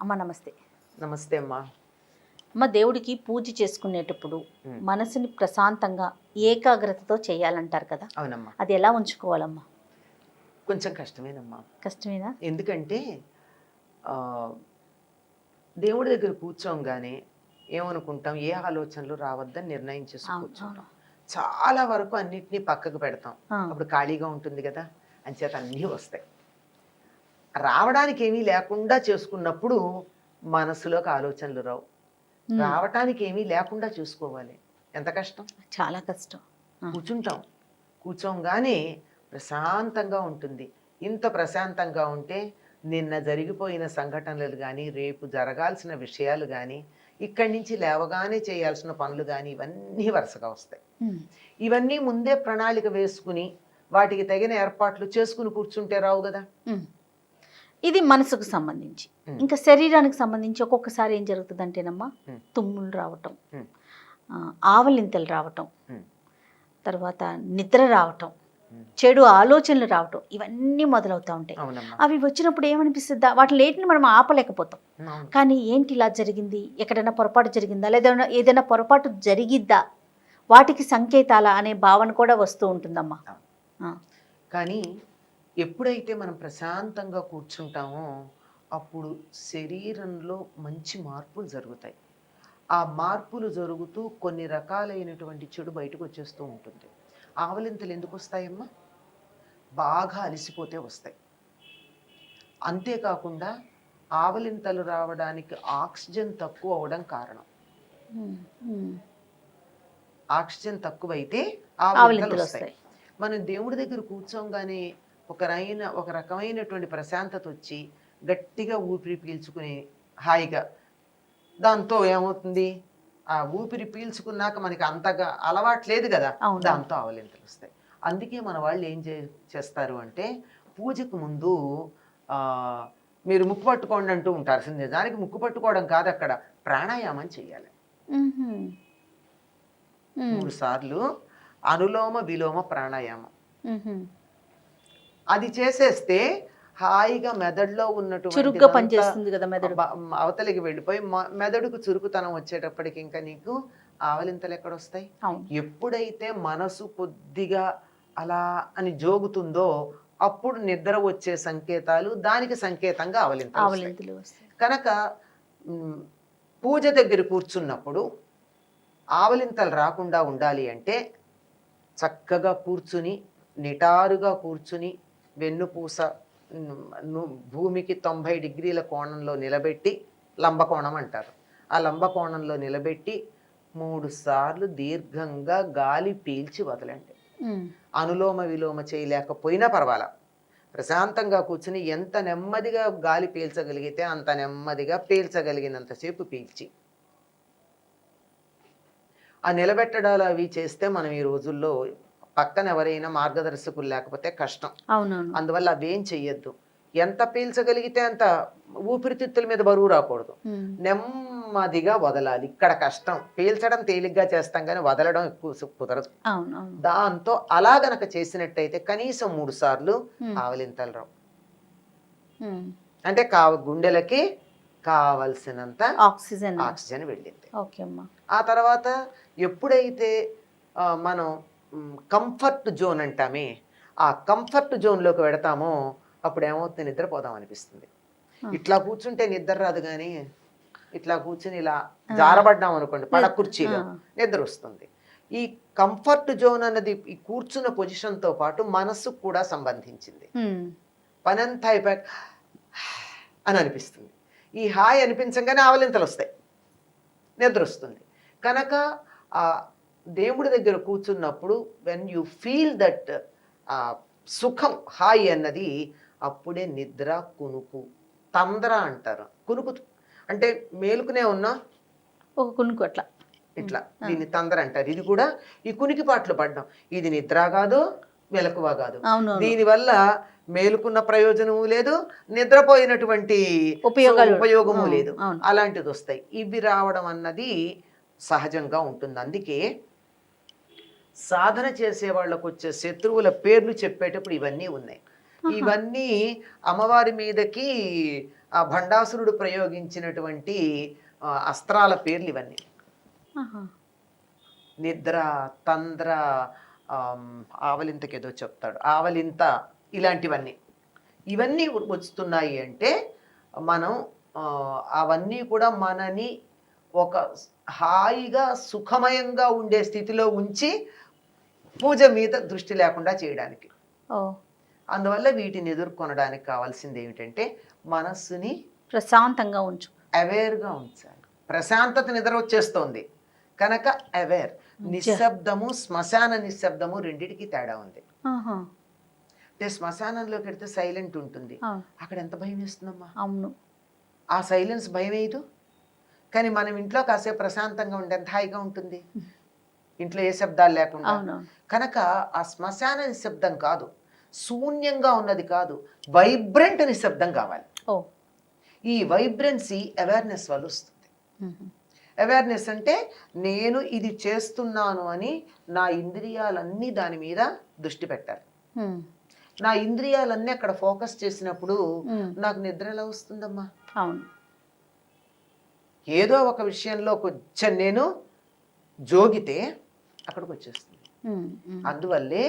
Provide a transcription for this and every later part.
అమ్మ నమస్తే. నమస్తే అమ్మా. అమ్మ, దేవుడికి పూజ చేసుకునేటప్పుడు మనసుని ప్రశాంతంగా ఏకాగ్రతతో చేయాలంటారు కదా, అవునమ్మా. అది ఎలా ఉంచుకోవాలమ్మా? కొంచెం కష్టమేనమ్మా. కష్టమేనా? ఎందుకంటే ఆ, దేవుడి దగ్గర కూర్చోంగానే ఏమనుకుంటాం, ఏ ఆలోచనలు రావద్దని నిర్ణయం చేసి కూర్చుంటాం. చాలా వరకు అన్నిటినీ పక్కకు పెడతాం. అప్పుడు ఖాళీగా ఉంటుంది కదా, అంచేత అన్నీ వస్తాయి. రావడానికి ఏమీ లేకుండా చేసుకున్నప్పుడు మనసులోకి ఆలోచనలు రావు. రావటానికి ఏమీ లేకుండా చూసుకోవాలి. ఎంత కష్టం, చాలా కష్టం. కూర్చుంటాం, కూర్చోంగానే ప్రశాంతంగా ఉంటుంది. ఇంత ప్రశాంతంగా ఉంటే నిన్న జరిగిపోయిన సంఘటనలు కానీ, రేపు జరగాల్సిన విషయాలు కానీ, ఇక్కడి నుంచి లేవగానే చేయాల్సిన పనులు కానీ ఇవన్నీ వరుసగా వస్తాయి. ఇవన్నీ ముందే ప్రణాళిక వేసుకుని వాటికి తగిన ఏర్పాట్లు చేసుకుని కూర్చుంటే రావు కదా. ఇది మనసుకు సంబంధించి. ఇంకా శరీరానికి సంబంధించి ఒక్కొక్కసారి ఏం జరుగుతుంది అంటేనమ్మా, తుమ్ములు రావటం, ఆవలింతలు రావటం, తర్వాత నిద్ర రావటం, చెడు ఆలోచనలు రావటం, ఇవన్నీ మొదలవుతూ ఉంటాయి. అవి వచ్చినప్పుడు ఏమనిపిస్తుందా, వాటి లేటిని మనం ఆపలేకపోతాం. కానీ ఏంటి ఇలా జరిగింది, ఎక్కడైనా పొరపాటు జరిగిందా, లేదా ఏదైనా పొరపాటు జరిగిద్దా, వాటికి సంకేతాల అనే భావన కూడా వస్తూ ఉంటుందమ్మా. కానీ ఎప్పుడైతే మనం ప్రశాంతంగా కూర్చుంటామో అప్పుడు శరీరంలో మంచి మార్పులు జరుగుతాయి. ఆ మార్పులు జరుగుతూ కొన్ని రకాలైనటువంటి చెడు బయటకు వచ్చేస్తూ ఉంటుంది. ఆవలింతలు ఎందుకు వస్తాయమ్మా? బాగా అలసిపోతే వస్తాయి. అంతేకాకుండా ఆవలింతలు రావడానికి ఆక్సిజన్ తక్కువ అవడం కారణం. ఆక్సిజన్ తక్కువైతే ఆవలింతలు వస్తాయి. మనం దేవుడి దగ్గర కూర్చోగానే ఒక రకమైనటువంటి ప్రశాంతత వచ్చి గట్టిగా ఊపిరి పీల్చుకుని హాయిగా, దాంతో ఏమవుతుంది, ఆ ఊపిరి పీల్చుకున్నాక మనకి అంతగా అలవాట్లేదు కదా, దాంతో ఆవలింతలు వస్తాయి. అందుకే మన వాళ్ళు ఏం చేస్తారు అంటే, పూజకు ముందు మీరు ముక్కు పట్టుకోండి అంటూ ఉంటారు. నిజానికి ముక్కు పట్టుకోవడం కాదు, అక్కడ ప్రాణాయామం చేయాలి. 3 సార్లు అనులోమ విలోమ ప్రాణాయామం. అది చేసేస్తే హాయిగా మెదడులో ఉన్నటువంటి అవతలికి వెళ్ళిపోయి మెదడుకు చురుకుతనం వచ్చేటప్పటికి ఇంకా నీకు ఆవలింతలు ఎక్కడొస్తాయి. ఎప్పుడైతే మనసు కొద్దిగా అలా అని జోగుతుందో అప్పుడు నిద్ర వచ్చే సంకేతాలు, దానికి సంకేతంగా ఆవలింతలు వస్తాయి. కనుక పూజ దగ్గర కూర్చున్నప్పుడు ఆవలింతలు రాకుండా ఉండాలి అంటే చక్కగా కూర్చుని, నిటారుగా కూర్చుని, వెన్నుపూస భూమికి 90 డిగ్రీల కోణంలో నిలబెట్టి, లంబకోణం అంటారు, ఆ లంబకోణంలో నిలబెట్టి 3 సార్లు దీర్ఘంగా గాలి పీల్చి వదలండి. అనులోమ విలోమ చేయలేకపోయినా పర్వాలా, ప్రశాంతంగా కూర్చుని ఎంత నెమ్మదిగా గాలి పీల్చగలిగితే అంత నెమ్మదిగా పీల్చగలిగినంతసేపు పీల్చి, ఆ నిలబెట్టడాలు అవి చేస్తే మనం ఈ రోజుల్లో పక్కన ఎవరైనా మార్గదర్శకులు లేకపోతే కష్టం. అందువల్ల అవేం చెయ్యొద్దు. ఎంత పీల్చగలిగితే అంత, ఊపిరితిత్తుల మీద బరువు రాకూడదు, నెమ్మదిగా వదలాలి. ఇక్కడ కష్టం, పీల్చడం తేలిగ్గా చేస్తాం కానీ వదలడం ఎక్కువ కుదరదు. దాంతో అలా గనక చేసినట్టయితే కనీసం 3 సార్లు ఆవలింతలు రావు. అంటే గుండెలకి కావలసినంత ఆక్సిజన్ వెళ్ళింది. ఆ తర్వాత ఎప్పుడైతే మనం కంఫర్ట్ జోన్ అంటామే, ఆ కంఫర్ట్ జోన్లోకి వెడతామో అప్పుడు ఏమవుతుంది, నిద్రపోదాం అనిపిస్తుంది. ఇట్లా కూర్చుంటే నిద్ర రాదు, కానీ ఇట్లా కూర్చుని ఇలా జారబడ్డాం అనుకోండి పడ కుర్చీలో, నిద్ర వస్తుంది. ఈ కంఫర్ట్ జోన్ అన్నది ఈ కూర్చున్న పొజిషన్తో పాటు మనస్సుకు కూడా సంబంధించింది. పనంతా అయిపోయాక అని అనిపిస్తుంది. ఈ హాయ్ అనిపించగానే ఆవలింతలు వస్తాయి, నిద్ర వస్తుంది. కనుక ఆ దేవుడి దగ్గర కూర్చున్నప్పుడు వెన్ యూ ఫీల్ దట్ సుఖం, హాయి అన్నది, అప్పుడే నిద్ర, కునుకు, తంద్ర అంటారు. కునుకు అంటే మేలుకునే ఉన్నా ఒక కునుకు, అట్లా ఇట్లా, దీన్ని తంద్ర అంటారు. ఇది కూడా ఈ కునికి పాటలు పడ్డం, ఇది నిద్ర కాదు, మెలకువ కాదు. దీనివల్ల మేలుకున్న ప్రయోజనము లేదు, నిద్రపోయినటువంటి ఉపయోగము లేదు. అలాంటిది వస్తాయి. ఇవి రావడం అన్నది సహజంగా ఉంటుంది. అందుకే సాధన చేసే వాళ్ళకు వచ్చే శత్రువుల పేర్లు చెప్పేటప్పుడు ఇవన్నీ ఉన్నాయి. ఇవన్నీ అమ్మవారి మీదకి ఆ భండాసురుడు ప్రయోగించినటువంటి అస్త్రాల పేర్లు ఇవన్నీ. ఆహా. నిద్ర, తంద్ర, ఆవలింతకి ఏదో చెప్తాడు, ఆవలింత, ఇలాంటివన్నీ ఇవన్నీ వస్తున్నాయి అంటే మనం అవన్నీ కూడా మనని ఒక హాయిగా సుఖమయంగా ఉండే స్థితిలో ఉంచి పూజ మీద దృష్టి లేకుండా చేయడానికి. అందువల్ల వీటిని ఎదుర్కొనడానికి కావాల్సింది ఏమిటంటే మనస్సుని ప్రశాంతంగా ఉంచు, అవేర్గా ఉంచాలి. ప్రశాంతత నిద్ర వచ్చేస్తోంది కనుక అవేర్. నిశ్శబ్దము, శ్మశాన నిశ్శబ్దము రెండిటికి తేడా ఉంది. అంటే శ్మశానంలోకి వెళ్తే సైలెంట్ ఉంటుంది, అక్కడ ఎంత భయం వేస్తుందమ్మా. అవును, ఆ సైలెన్స్ భయం వేయదు. కానీ మనం ఇంట్లో కాసేపు ప్రశాంతంగా ఉండే ఎంత హాయిగా ఉంటుంది, ఇంట్లో ఏ శబ్దాలు లేకుండా. కనుక ఆ శ్మశాన నిశ్శబ్దం కాదు, శూన్యంగా ఉన్నది కాదు, వైబ్రెంట్ నిశ్శబ్దం కావాలి. ఈ వైబ్రెన్సీ అవేర్నెస్ వల్ల వస్తుంది. అవేర్నెస్ అంటే నేను ఇది చేస్తున్నాను అని నా ఇంద్రియాలన్నీ దాని మీద దృష్టి పెట్టాలి. నా ఇంద్రియాలన్నీ అక్కడ ఫోకస్ చేసినప్పుడు నాకు నిద్ర ఎలా వస్తుందమ్మా. అవును, ఏదో ఒక విషయంలో కొంచెం నేను జోగితే అక్కడికి వచ్చేస్తుంది. అందువల్లే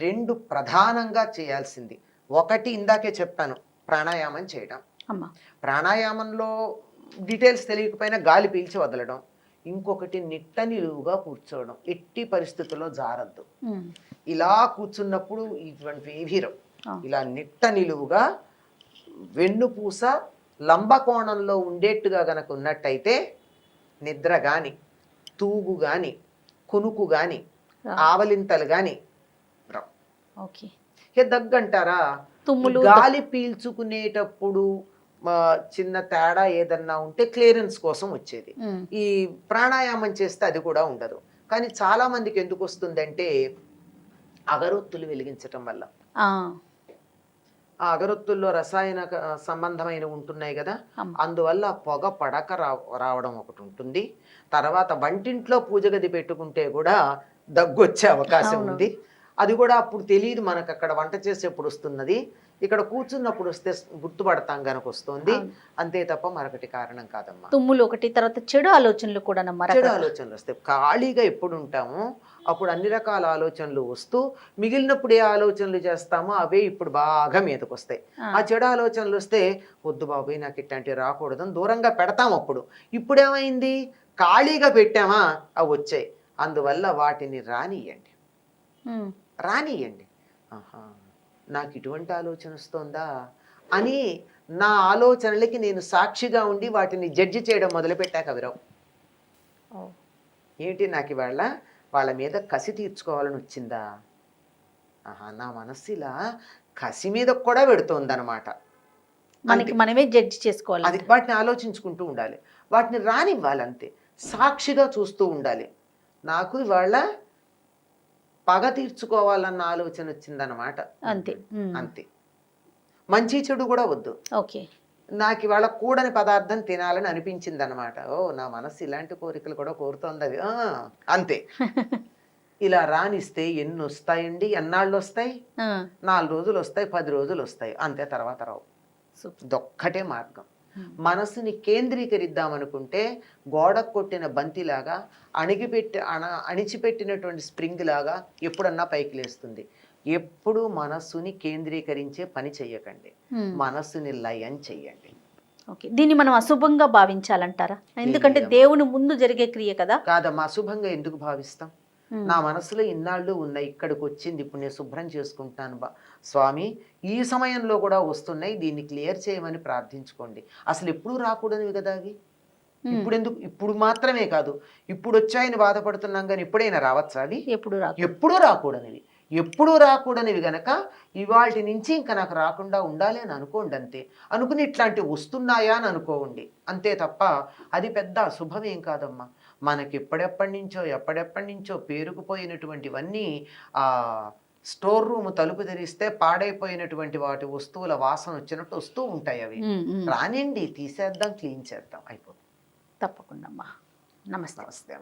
రెండు ప్రధానంగా చేయాల్సింది. ఒకటి ఇందాకే చెప్పాను, ప్రాణాయామం చేయడం. ప్రాణాయామంలో డీటెయిల్స్ తెలియకపోయినా గాలి పీల్చి వదలడం. ఇంకొకటి నిట్ట నిలువుగా కూర్చోవడం, ఎట్టి పరిస్థితుల్లో జారద్దు. ఇలా కూర్చున్నప్పుడు ఇటువంటి ఏవీరం ఇలా నిట్ట నిలువుగా వెన్నుపూస లంబకోణంలో ఉండేట్టుగా గనక ఉన్నట్టయితే నిద్ర గాని, తూగు గాని, కునుకు గాని, ఆవలింతలు గాని రావు. దగ్గంటారా, గాలి పీల్చుకునేటప్పుడు చిన్న తేడా ఏదన్నా ఉంటే క్లియరెన్స్ కోసం వచ్చేది. ఈ ప్రాణాయామం చేస్తే అది కూడా ఉండదు. కానీ చాలా మందికి ఎందుకు వస్తుందంటే అగరొత్తులు వెలిగించటం వల్ల. ఆ అగరొత్తుల్లో రసాయన సంబంధమైనవి ఉంటున్నాయి కదా, అందువల్ల పొగ పడక రావడం ఒకటి ఉంటుంది. తర్వాత వంటింట్లో పూజ గది పెట్టుకుంటే కూడా దగ్గు వచ్చే అవకాశం ఉంది. అది కూడా అప్పుడు తెలియదు మనకు, అక్కడ వంట చేసేప్పుడు వస్తున్నది, ఇక్కడ కూర్చున్నప్పుడు వస్తే గుర్తుపడతాం గనక వస్తుంది, అంతే తప్ప మరొకటి కారణం కాదమ్మా. తుమ్ములు ఒకటి, తర్వాత చెడు ఆలోచనలు కూడా. చెడు ఆలోచనలు వస్తాయి. ఖాళీగా ఎప్పుడు ఉంటామో అప్పుడు అన్ని రకాల ఆలోచనలు వస్తూ మిగిలినప్పుడు ఏ ఆలోచనలు చేస్తామో అవే ఇప్పుడు బాగా మీదకి వస్తాయి. ఆ చెడు ఆలోచనలు వస్తే వద్దు బాబోయ్ నాకు ఇట్లాంటివి రాకూడదని దూరంగా పెడతాం. అప్పుడు ఇప్పుడేమైంది, ఖాళీగా పెట్టామా అవి వచ్చాయి. అందువల్ల వాటిని రానియండి. ఆహా, నాకు ఇటువంటి ఆలోచన వస్తుందా అని నా ఆలోచనలకి నేను సాక్షిగా ఉండి వాటిని జడ్జి చేయడం మొదలుపెట్టాక విరవు. ఏంటి, నాకు ఇవాళ వాళ్ళ మీద కసి తీర్చుకోవాలని వచ్చిందా, ఆహా, నా మనస్సు ఇలా కసి మీద కూడా పెడుతోంది అనమాట. మనకి మనమే జడ్జి చేసుకోవాలి. అది వాటిని ఆలోచించుకుంటూ ఉండాలి, వాటిని రానివ్వాలి, అంతే. సాక్షిగా చూస్తూ ఉండాలి. నాకు ఇవాళ పగ తీర్చుకోవాలన్న ఆలోచన వచ్చిందనమాట, అంతే అంతే. మంచి చెడు కూడా వద్దు, నాకు ఇవాళ కూడని పదార్థం తినాలని అనిపించింది అనమాట. ఓ, నా మనస్సు ఇలాంటి కోరికలు కూడా కోరుతోంది, అది అంతే. ఇలా రానిస్తే ఎన్ని వస్తాయండి, ఎన్నాళ్ళు వస్తాయి, 4 రోజులు వస్తాయి, 10 రోజులు వస్తాయి, అంతే. తర్వాత రావు. ఇదొక్కటే మార్గం. మనసుని కేంద్రీకరిద్దామనుకుంటే గోడ కొట్టిన బంతిలాగా అణిచిపెట్టినటువంటి స్ప్రింగ్ లాగా ఎప్పుడన్నా పైకి లేస్తుంది. ఎప్పుడు మనస్సుని కేంద్రీకరించే పని చెయ్యకండి, మనస్సుని లయం చెయ్యండి. దీన్ని మనం అశుభంగా భావించాలంటారా? ఎందుకంటే దేవుని ముందు జరిగే క్రియ కదా. కాదమ్మా, అశుభంగా ఎందుకు భావిస్తాం? నా మనసులో ఇన్నాళ్ళు ఉన్నాయి, ఇక్కడికి వచ్చింది, ఇప్పుడు నేను శుభ్రం చేసుకుంటాను స్వామి, ఈ సమయంలో కూడా వస్తున్నాయి, దీన్ని క్లియర్ చేయమని ప్రార్థించుకోండి. అసలు ఎప్పుడు రాకూడనివి కదా అవి. ఇప్పుడు ఎందుకు, ఇప్పుడు మాత్రమే కాదు, ఇప్పుడు వచ్చాయని బాధపడుతున్నాం, కానీ ఎప్పుడైనా రావచ్చా అవి? ఎప్పుడూ రాకూడనివి. ఎప్పుడూ రాకూడనివి గనక ఇవాళ నుంచి ఇంకా నాకు రాకుండా ఉండాలి అని అనుకోండి, అంతే. అనుకుని ఇట్లాంటివి వస్తున్నాయా అని అనుకోండి, అంతే తప్ప అది పెద్ద అశుభమేం కాదమ్మా. మనకి ఎప్పటి నుంచో పేరుకుపోయినటువంటివన్నీ స్టోర్ రూమ్ తలుపు తెరిస్తే పాడైపోయినటువంటి వాటి వస్తువుల వాసన వచ్చినట్టు వస్తూ ఉంటాయి. అవి రానిండి, తీసేద్దాం, క్లీన్ చేద్దాం, అయిపోతుంది. తప్పకుండా అమ్మా. నమస్తే.